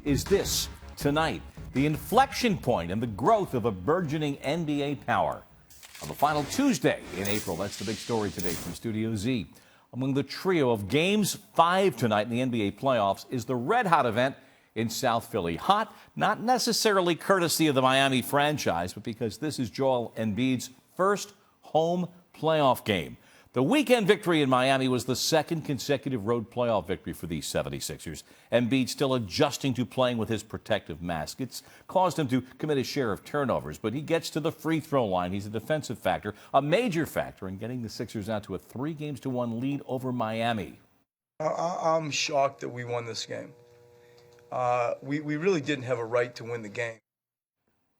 is this tonight, the inflection point and the growth of a burgeoning NBA power. On the final Tuesday in April, that's the big story today from Studio Z. Among the trio of Games 5 tonight in the NBA playoffs is the Red Hot event in South Philly. Hot, not necessarily courtesy of the Miami franchise, but because this is Joel Embiid's first home playoff game. The weekend victory in Miami was the second consecutive road playoff victory for these 76ers. Embiid still adjusting to playing with his protective mask. It's caused him to commit a share of turnovers, but he gets to the free throw line. He's a defensive factor, a major factor in getting the Sixers out to a 3-1 lead over Miami. I'm shocked that we won this game. We really didn't have a right to win the game.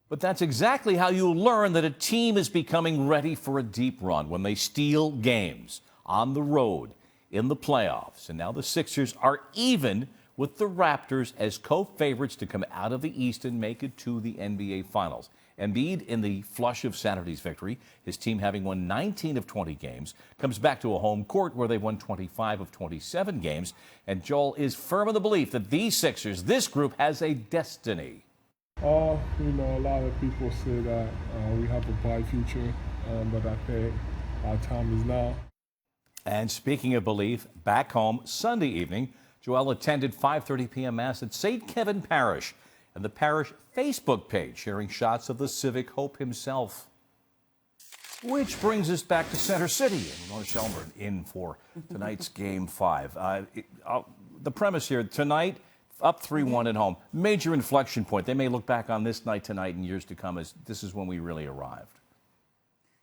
But that's exactly how you learn that a team is becoming ready for a deep run, when they steal games on the road in the playoffs. And now the Sixers are even with the Raptors as co-favorites to come out of the East and make it to the NBA Finals. Embiid, in the flush of Saturday's victory, his team having won 19 of 20 games, comes back to a home court where they've won 25 of 27 games. And Joel is firm in the belief that these Sixers, this group, has a destiny. A lot of people say that we have a bright future, but I think our time is now. And speaking of belief, back home Sunday evening, Joel attended 5:30 p.m. Mass at St. Kevin Parish and the parish Facebook page, sharing shots of the civic hope himself. Which brings us back to Center City in North Shelburne in for tonight's Game 5. The premise here, tonight, up 3-1 at home. Major inflection point. They may look back on this night tonight in years to come as this is when we really arrived.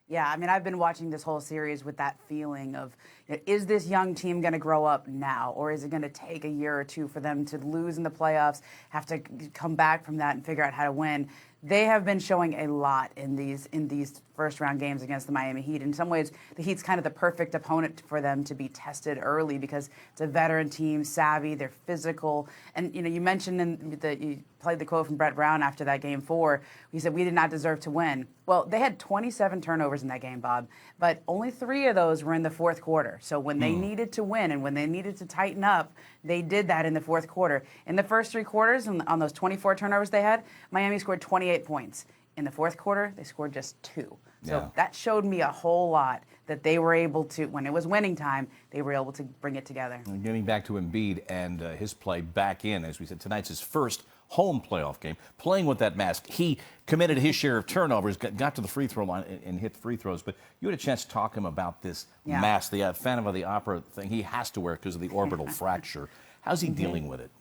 Yeah, I mean, I've been watching this whole series with that feeling of, is this young team going to grow up now, or is it going to take a year or two for them to lose in the playoffs, have to come back from that and figure out how to win? They have been showing a lot in these first-round games against the Miami Heat. In some ways, the Heat's kind of the perfect opponent for them to be tested early because it's a veteran team, savvy, they're physical. And, you mentioned you played the quote from Brett Brown after that Game 4. He said, "We did not deserve to win." Well, they had 27 turnovers in that game, Bob, but only 3 of those were in the fourth quarter. So when they needed to win and when they needed to tighten up, they did that in the fourth quarter. In the first 3 quarters, on those 24 turnovers they had, Miami scored 28 points. In the fourth quarter, they scored just 2. So that showed me a whole lot that they were able to, when it was winning time, they were able to bring it together. And getting back to Embiid and his play back in, as we said, tonight's his first home playoff game, playing with that mask. He committed his share of turnovers, got to the free throw line and hit free throws. But you had a chance to talk to him about this mask, the Phantom of the Opera thing he has to wear because of the orbital fracture. How's he dealing with it?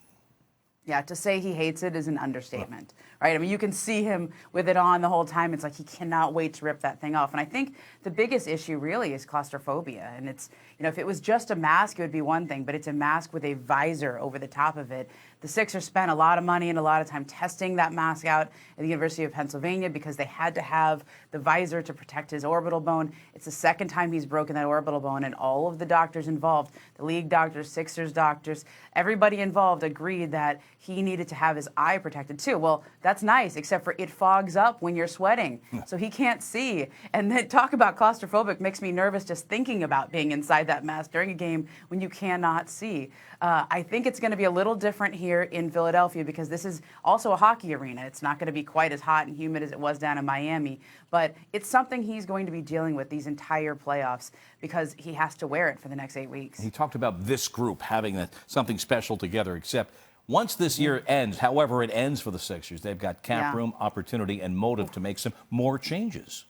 Yeah, to say he hates it is an understatement, right? I mean, you can see him with it on the whole time. It's like he cannot wait to rip that thing off. And I think the biggest issue really is claustrophobia. And it's, if it was just a mask, it would be one thing, but it's a mask with a visor over the top of it. The Sixers spent a lot of money and a lot of time testing that mask out at the University of Pennsylvania because they had to have the visor to protect his orbital bone. It's the second time he's broken that orbital bone, and all of the doctors involved, the league doctors, Sixers doctors, everybody involved agreed that he needed to have his eye protected too. Well, that's nice, except for it fogs up when you're sweating, so he can't see. And then talk about claustrophobic makes me nervous just thinking about being inside that mask during a game when you cannot see. I think it's going to be a little different here in Philadelphia because this is also a hockey arena. It's not going to be quite as hot and humid as it was down in Miami, but it's something he's going to be dealing with these entire playoffs because he has to wear it for the next 8 weeks. He talked about this group having something special together, except once this year ends, however it ends for the Sixers, they've got cap room, opportunity, and motive to make some more changes.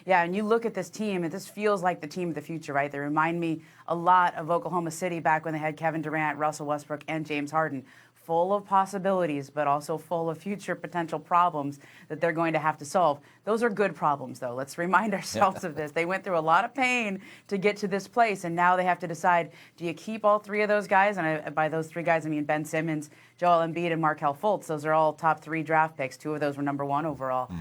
Yeah, and you look at this team, and this feels like the team of the future, right? They remind me a lot of Oklahoma City back when they had Kevin Durant, Russell Westbrook, and James Harden. Full of possibilities, but also full of future potential problems that they're going to have to solve. Those are good problems, though. Let's remind ourselves of this. They went through a lot of pain to get to this place, and now they have to decide, do you keep all 3 of those guys? And by those 3 guys, I mean Ben Simmons, Joel Embiid, and Markelle Fultz. Those are all top 3 draft picks. 2 of those were number 1 overall.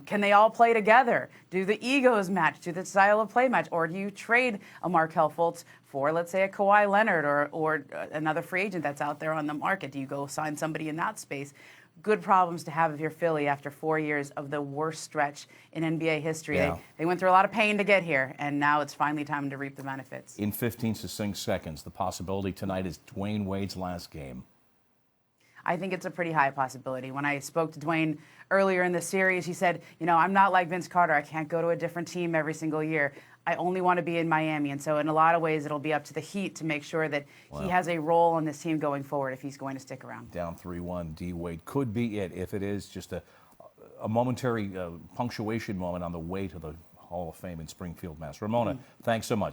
Can they all play together? Do the egos match? Do the style of play match? Or do you trade a Markelle Fultz for, let's say, a Kawhi Leonard or another free agent that's out there on the market? Do you go sign somebody in that space? Good problems to have if you're Philly after 4 years of the worst stretch in NBA history. They went through a lot of pain to get here, and now it's finally time to reap the benefits. In 15 succinct seconds, the possibility tonight is Dwayne Wade's last game. I think it's a pretty high possibility. When I spoke to Dwayne earlier in the series, he said, I'm not like Vince Carter. I can't go to a different team every single year. I only want to be in Miami. And so in a lot of ways, it'll be up to the Heat to make sure that he has a role on this team going forward if he's going to stick around. Down 3-1, D. Wade could be it. If it is, just a momentary punctuation moment on the way to the Hall of Fame in Springfield, Mass. Ramona, thanks so much.